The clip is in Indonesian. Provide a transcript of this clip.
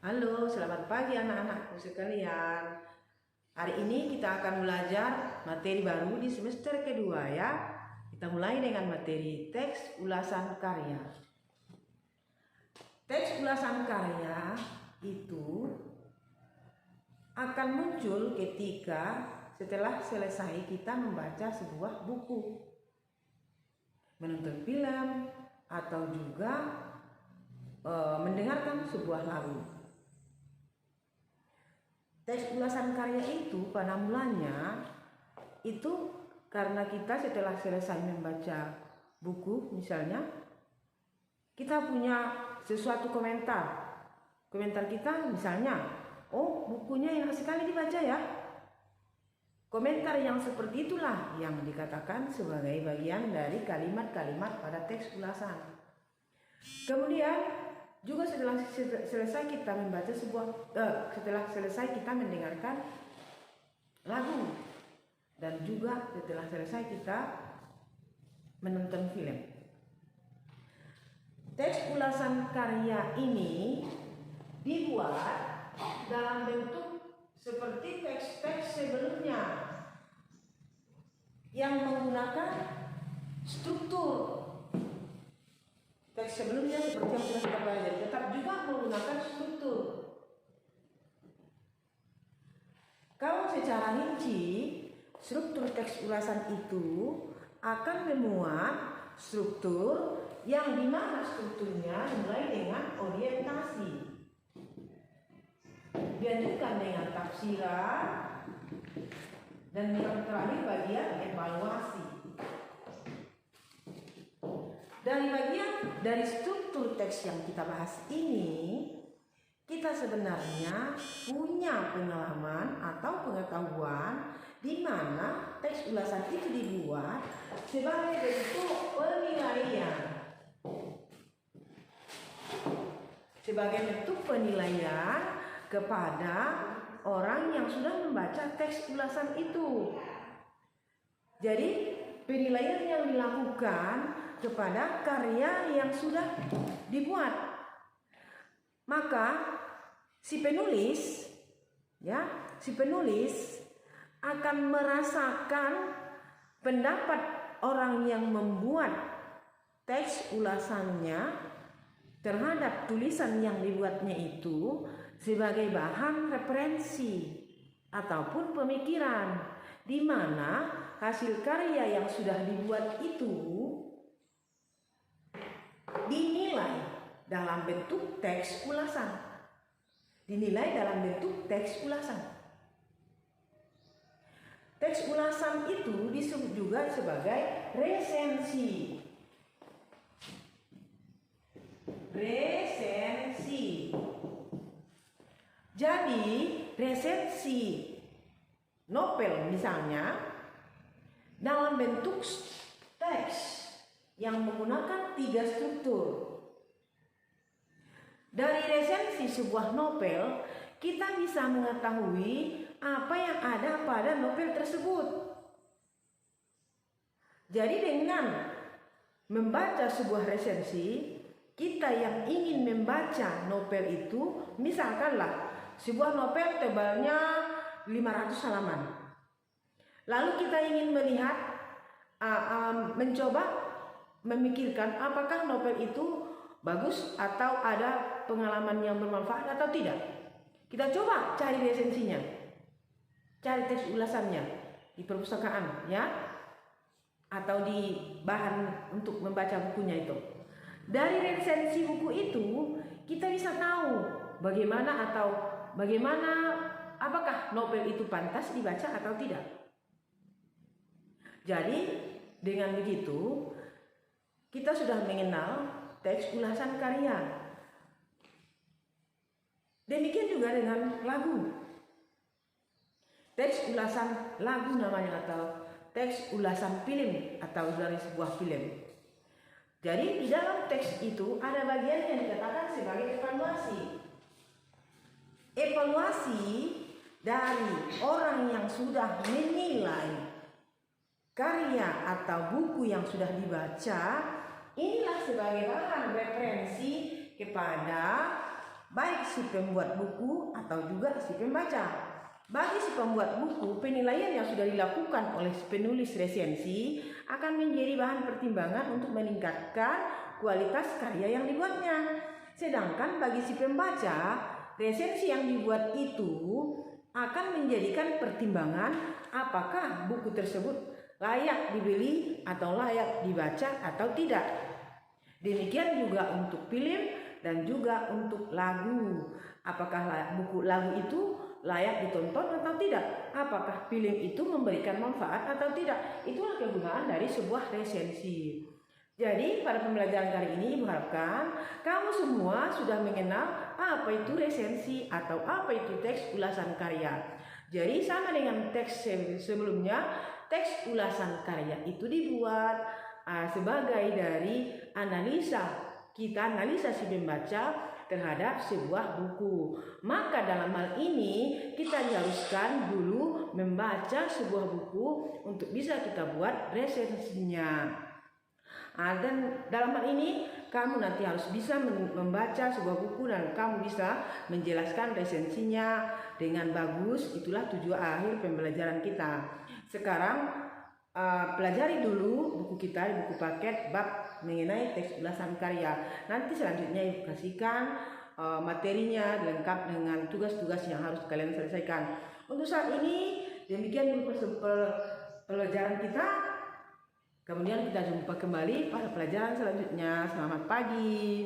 Halo, selamat pagi anak-anakku sekalian. Hari ini kita akan belajar materi baru di semester kedua ya. Kita mulai dengan materi teks ulasan karya. Teks ulasan karya itu akan muncul ketika setelah selesai kita membaca sebuah buku, menonton film, atau juga mendengarkan sebuah lagu. Teks ulasan karya itu pada mulanya itu karena kita setelah selesai membaca buku misalnya, kita punya sesuatu komentar kita misalnya, oh bukunya enak sekali dibaca ya. Komentar yang seperti itulah yang dikatakan sebagai bagian dari kalimat-kalimat pada teks ulasan. Kemudian juga setelah selesai kita membaca setelah selesai kita mendengarkan lagu, dan juga setelah selesai kita menonton film. Teks ulasan karya ini dibuat dalam bentuk seperti teks-teks sebelumnya yang menggunakan struktur. Teks sebelumnya seperti yang sudah kita pelajari, tetap juga menggunakan struktur. Kalau secara rinci, struktur teks ulasan itu akan memuat struktur yang dimana strukturnya mulai dengan orientasi, dilanjutkan dengan tafsiran, dan yang terakhir bagian evaluasi. Dari struktur teks yang kita bahas ini, kita sebenarnya punya pengalaman atau pengetahuan di mana teks ulasan itu dibuat sebagai bentuk penilaian. Sebagai bentuk penilaian kepada orang yang sudah membaca teks ulasan itu. Jadi penilaian yang dilakukan kepada karya yang sudah dibuat. Maka si penulis akan merasakan pendapat orang yang membuat teks ulasannya terhadap tulisan yang dibuatnya itu sebagai bahan referensi ataupun pemikiran, di mana hasil karya yang sudah dibuat itu dinilai dalam bentuk teks ulasan. Teks ulasan itu disebut juga sebagai resensi. Jadi resensi novel misalnya dalam bentuk teks yang menggunakan 3 struktur. Dari resensi sebuah novel, kita bisa mengetahui apa yang ada pada novel tersebut. Jadi dengan membaca sebuah resensi, kita yang ingin membaca novel itu, misalkanlah sebuah novel tebalnya 500 halaman. Lalu kita ingin melihat, mencoba memikirkan apakah novel itu bagus atau ada pengalaman yang bermanfaat atau tidak. Kita coba cari resensinya, cari teks ulasannya di perpustakaan ya, atau di bahan untuk membaca bukunya itu. Dari resensi buku itu kita bisa tahu bagaimana apakah novel itu pantas dibaca atau tidak. Jadi dengan begitu kita sudah mengenal teks ulasan karya. Demikian juga dengan lagu. Teks ulasan lagu namanya, atau teks ulasan film atau dari sebuah film. Jadi di dalam teks itu ada bagian yang dikatakan sebagai evaluasi. Evaluasi dari orang yang sudah menilai karya atau buku yang sudah dibaca, inilah sebagai bahan referensi kepada baik si pembuat buku atau juga si pembaca. Bagi si pembuat buku, penilaian yang sudah dilakukan oleh penulis resensi akan menjadi bahan pertimbangan untuk meningkatkan kualitas karya yang dibuatnya. Sedangkan bagi si pembaca, resensi yang dibuat itu akan menjadikan pertimbangan apakah buku tersebut layak dibeli atau layak dibaca atau tidak. Demikian juga untuk film dan juga untuk lagu. Apakah buku lagu itu layak ditonton atau tidak? Apakah film itu memberikan manfaat atau tidak? Itulah kegunaan dari sebuah resensi. Jadi pada pembelajaran kali ini Ibu harapkan kamu semua sudah mengenal apa itu resensi atau apa itu teks ulasan karya. Jadi sama dengan teks sebelumnya, teks ulasan karya itu dibuat sebagai dari analisa si pembaca terhadap sebuah buku. Maka dalam hal ini kita diharuskan dulu membaca sebuah buku untuk bisa kita buat resensinya. Dan dalam hal ini kamu nanti harus bisa membaca sebuah buku dan kamu bisa menjelaskan resensinya dengan bagus. Itulah tujuan akhir pembelajaran kita. Sekarang pelajari dulu buku kita, buku paket bab mengenai teks ulasan karya. Nanti selanjutnya Ibu kasihkan materinya lengkap dengan tugas-tugas yang harus kalian selesaikan. Untuk saat ini demikian dulu pelajaran kita. Kemudian kita jumpa kembali pada pelajaran selanjutnya. Selamat pagi.